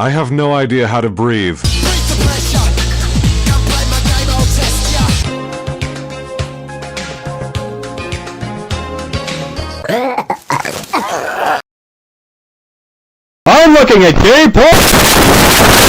I have no idea how to breathe. I'm looking at gay porn!